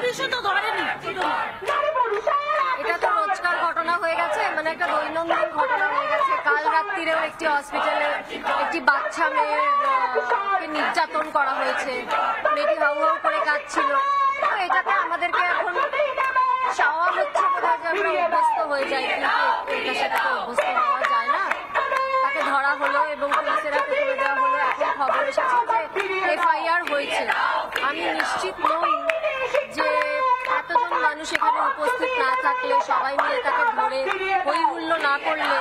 পুলিশও তো ধরেনি। এটা তো রোজকার ঘটনা হয়ে গেছে, মানে একটা দৈনন্দিন ঘটনা হয়ে গেছে। কাল রাত্রিরেও একটি হসপিটালে একটি বাচ্চা মেয়ের নির্যাতন করা হয়েছে, মেয়েটি হাউ হাউ করে কাঁদছিল। তো এটাতে আমাদেরকে এখন চাওয়া হচ্ছে বোধহয় যে আমরা অভ্যস্ত হয়ে যাই, কিন্তু এটার সাথে তো অভ্যস্ত হওয়া যায় না। তাকে ধরা হলো এবং পুলিশেরা তুলে দেওয়া হলো। এখন খবর এসেছে যে FIR হয়েছে। আমি নিশ্চিত নই যে এতজন মানুষ এখানে উপস্থিত না থাকলে, সবাই মিলে তাকে ধরে হই হুল্লো না করলে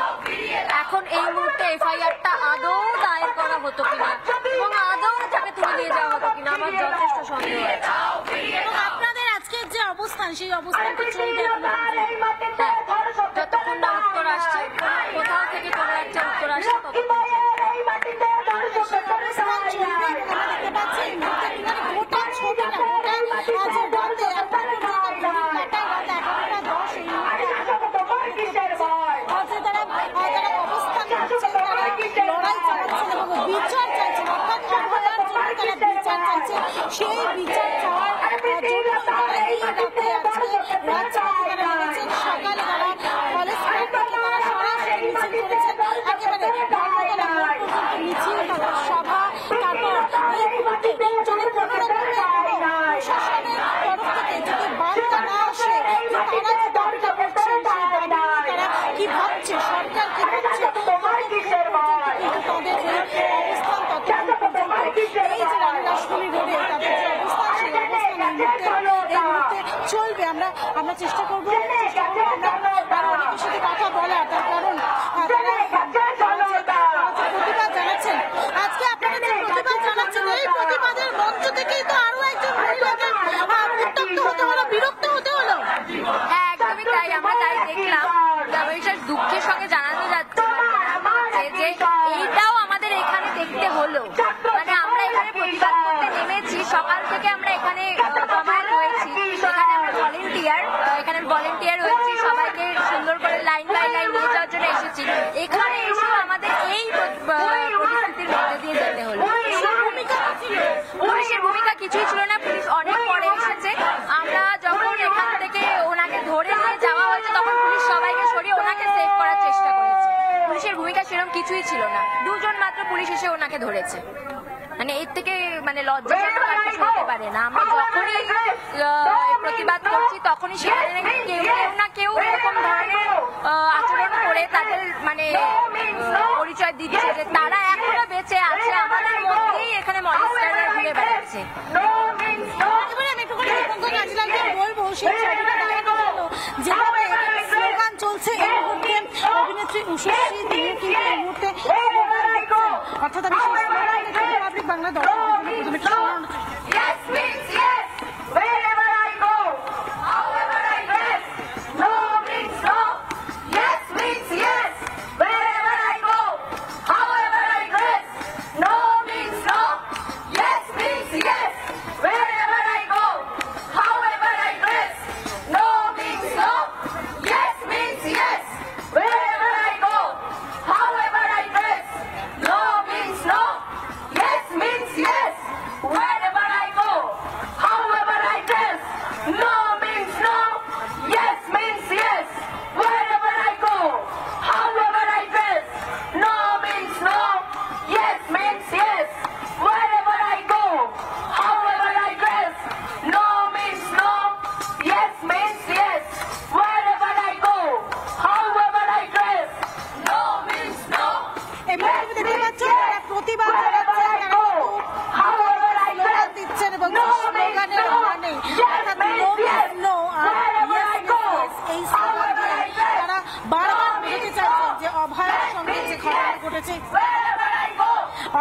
এখন এই মুহূর্তে FIR-টা আদৌ দায়ের করা হতো কিনা এবং আদৌ তাকে তুলে নিয়ে যাওয়া হতো কিনা আমার যথেষ্ট সন্দেহ আছে। এবং আপনাদের আজকের যে অবস্থান, সেই অবস্থানটা চলবে যতক্ষণ না উত্তর আসছে, কোথাও থেকে কোনো একটা উত্তর আসছে ততক্ষণ সেই বিচার চাওয়ার সকালে তারা কলেজ তারা সরাসরি মিছিল করেছেন, একেবারে মিছিল, তারপর সভা, তারপর যদি প্রশাসনের তরফ থেকে যদি বার্তা না আসে তারা যে দাবিটা করছেন, সেই দাবি তারা কি ভাবছে, সরকার কি ভাবছে, কিন্তু তাদের যে অবস্থান ততক্ষণ পর্যন্ত এই যে রাজরাজধানী রোডে তাদের যে অবস্থান, সেই অবস্থান এই মুহূর্তে চলবে। আমরা চেষ্টা করবো আরো অনেকের সাথে কথা বলার, তার কারণ প্রতিবাদ জানাচ্ছেন। আজকে আপনারা যে প্রতিবাদ জানাচ্ছেন, এই প্রতিবাদের মঞ্চ থেকেই তো আরো একজন মহিলাকে উত্তপ্ত হতে হলো, বিরক্ত হতে হলো। হ্যাঁ, একদমই তাই। আমরা তাই দেখলাম। দুঃখের সঙ্গে জানানো যাচ্ছে যে এইটাও আমাদের এখানে দেখতে হলো। মানে আমরা এখানে প্রতিবাদ করতে নেমেছি, সকাল থেকে আমরা এখানে জমায়েত হয়েছি, এখানে ভলেন্টিয়ার হয়েছি, সবাইকে সুন্দর করে লাইন বাই লাইন নিয়ে যাওয়ার জন্য এসেছি। এখানে এসেও আমাদের এই পরিস্থিতির মধ্যে দিয়ে যেতে হলো। পুলিশের ভূমিকা কিছুই ছিল না, পুলিশ অনেক পরে এসেছে। আমরা যখন এখান থেকে ওনাকে ধরে নিয়ে যাওয়া হয়েছে তখন পুলিশ সবাইকে সরিয়ে ওনাকে সেভ করার চেষ্টা করেছে। পুলিশের ভূমিকা সেরকম কিছুই ছিল না, দুজন মাত্র পুলিশ এসে ওনাকে ধরেছে। মানে এর থেকে মানে লজ্জাজনক আর কিছু হতে পারে না। আমরা যখনই প্রতিবাদ করছি তখনই সেখানে কেউ না কেউ এরকম ধরনের আচরণ করে তাদের মানে পরিচয় দিচ্ছে যে তারা এখনো বেঁচে আছে, আমাদের মধ্যেই এখানে মনস্টাররা ঘুরে বেড়াচ্ছে। এবারে আমি একটু করে বলবো সেই ছবিটা দেখানো হলো, যেভাবে স্লোগান চলছে এই মুহূর্তে অভিনেত্রী উষশ্রী, তিনি কিন্তু এই মুহূর্তে অর্থাৎ আমি সেই স্লোগান রিপাবলিক বাংলা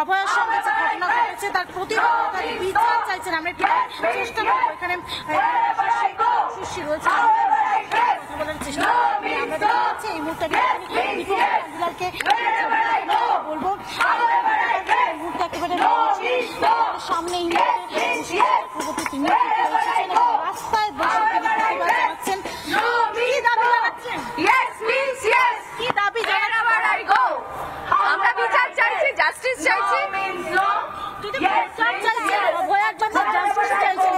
অভয়ের সঙ্গে যে ঘটনা ঘটেছে তার প্রতিবাদ, তার বিচার চাইছেন। আমরা একটু চেষ্টা করবো, এখানে সুশ্রী রয়েছে, কথা বলার চেষ্টা করবো। আমরা দেখা যাচ্ছে এই মুহূর্তে বলবো এই মুহূর্তে একেবারে সামনে তিনি রাস্তায় বসে প্রতিবাদ জানাচ্ছেন। কি দাবি জানাচ্ছেন? আমরা বিচার চাইছি, জাস্টিস চাইছি।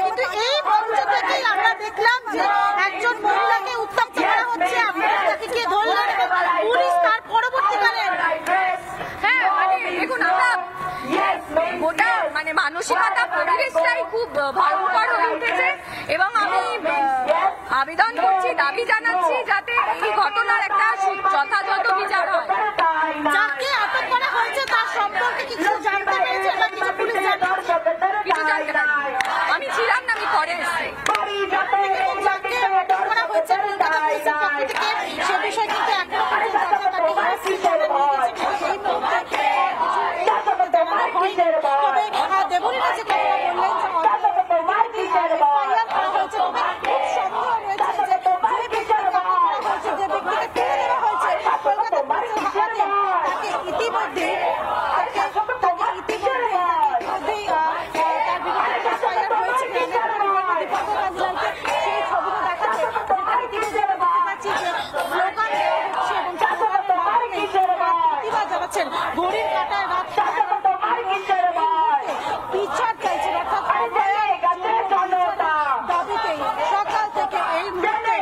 কিন্তু এই মঞ্চ থেকেই আমরা ভয়ঙ্কর হয়ে উঠেছে এবং আমি আবেদন করছি, দাবি জানাচ্ছি যাতে এই ঘটনার একটা যথাযথ বিচার হয়। যাকে আটক করা হয়েছে তার সম্পর্কে কিছু জানতে পেরেছে বা কিছু পুলিশ কিছু জানতে পারি, আমি ছিলাম না, আমি পরে এসেছি। যাকে আটক করা হয়েছে কলকাতা পুলিশের পক্ষ থেকে সে বিষয়ে কিন্তু এখনো পর্যন্ত তাকে হসপিটালে নিয়ে গেছে, কিন্তু এই মুহূর্তে জানানো হয়নি। তবে দেবলীনা যে কথা বললেন যে এফআইআর করা হয়েছে, তবে খুব সন্দেহ রয়েছে যে যে ব্যক্তিকে করা হয়েছে, যে ব্যক্তিকে তুলে দেওয়া হয়েছে কলকাতা পুলিশের হাতে, তাকে ইতিমধ্যেই তার বিরুদ্ধে এফআইআর হয়েছে। দীপঙ্কর কাজলালকে সেই ছবিটা দেখাচ্ছে, যেখানে তিনি যেটা দেখতে পাচ্ছি যে স্লোগান দেওয়া হচ্ছে এবং স্লোগানের মাধ্যমে প্রতিবাদ জানাচ্ছেন। ঘড়ির কাঁটায় রাত বিচার চাইছেন, অর্থাৎ দাবিতেই সকাল থেকে এই মুহূর্তে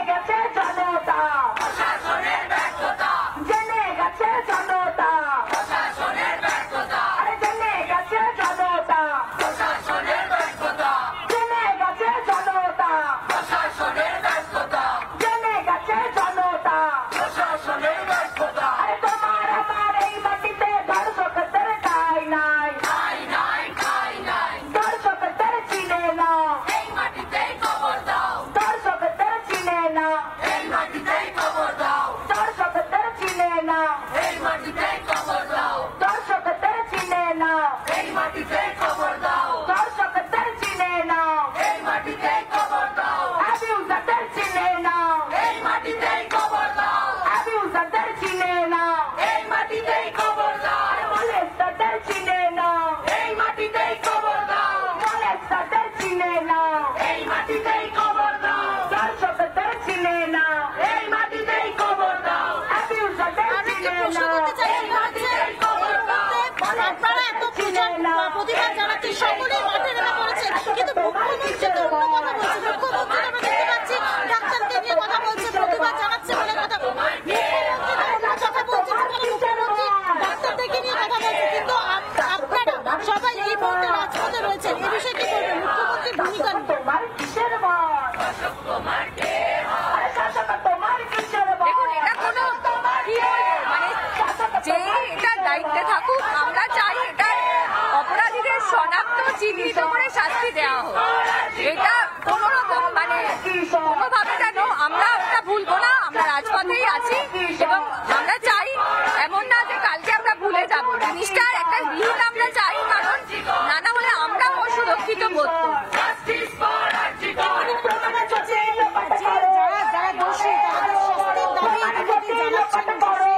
প্রতিবাদ জানাচ্ছি, সকলেই মাঠে নেমে পড়েছে, কিন্তু মুখ্যমন্ত্রী তো অন্য কথা বলছে। মুখ্যমন্ত্রী আমরা দেখতে পাচ্ছি ডাক্তারকে নিয়ে কথা বলছে, প্রতিবাদ জানাচ্ছে বলে কথা বলছে, মুখ্যমন্ত্রী ডাক্তারদেরকে নিয়ে কথা বলছে, কিন্তু আপনারা সবাই এই মুহূর্তে রাজপথে রয়েছেন, এ বিষয়ে কি বলবেন? মুখ্যমন্ত্রীর ভূমিকা দেখুন, এটা কোনো কি মানে যে এটা দায়িত্বে থাকুক, আমরা চাই এটা অপরাধীদের শনাক্ত চিহ্নিত করে শাস্তি দেওয়া হোক। এটা কোন রকম মানে কোনোভাবে যেন আমরা একটা ভুলবো না, আমরা রাজপথেই আছি এবং আমরা চাই এমন না যে কালকে আমরা ভুলে যাবো জিনিসটার একটা বিহিত আমরা চাই, কারণ নানা হলে আমরাও অসুরক্ষিত বোধ করব। যারা দোষী তাদের শাস্তির দাবি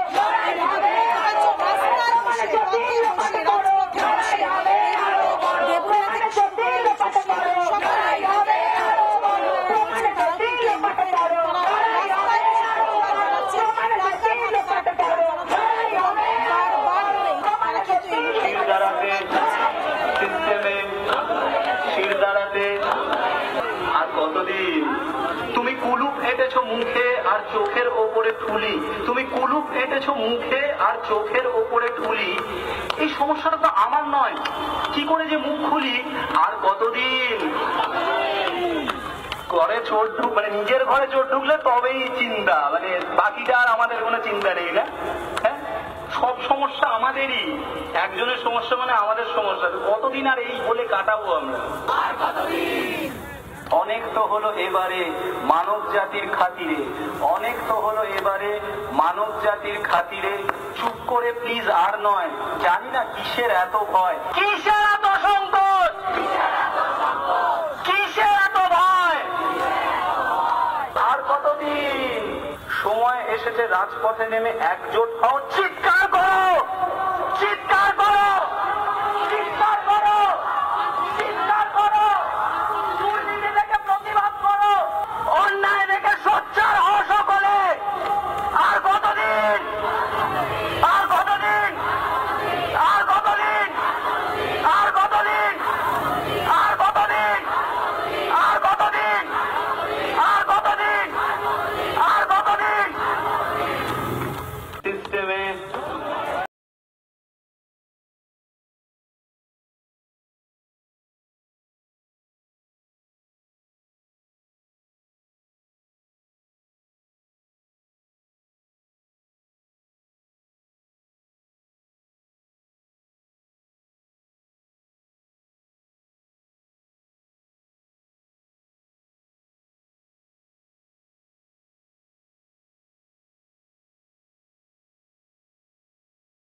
আর কতদিন তুমি কুলুপ এঁটেছো মুখে আর চোখের ওপরে ঠুলি, তুমি কুলুপ এঁটেছো মুখে আর চোখের ওপরে ঠুলি। এই সমস্যাটা তো আমার নয়, কি করে যে মুখ খুলি। আর কতদিন ঘরে চোর মানে নিজের ঘরে চোর ঢুকলে তবেই চিন্তা, মানে বাকিটা আর আমাদের কোনো চিন্তা নেই না। হ্যাঁ, সব সমস্যা আমাদেরই, একজনের সমস্যা মানে আমাদের সমস্যা। কতদিন আর এই বলে কাটাবো আমরা? অনেক তো হলো এবারে মানব জাতির খাতিরে, অনেক তো হলো এবারে মানব জাতির খাতিরে। চুপ করে প্লিজ আর নয়, জানি না কিসের এত ভয়, কিসের এত সংকট, কিসের এত ভয়। আর কতদিন? সময় এসেছে রাজপথে নেমে একজোট হও, চিৎকার করো, চিৎকার করো।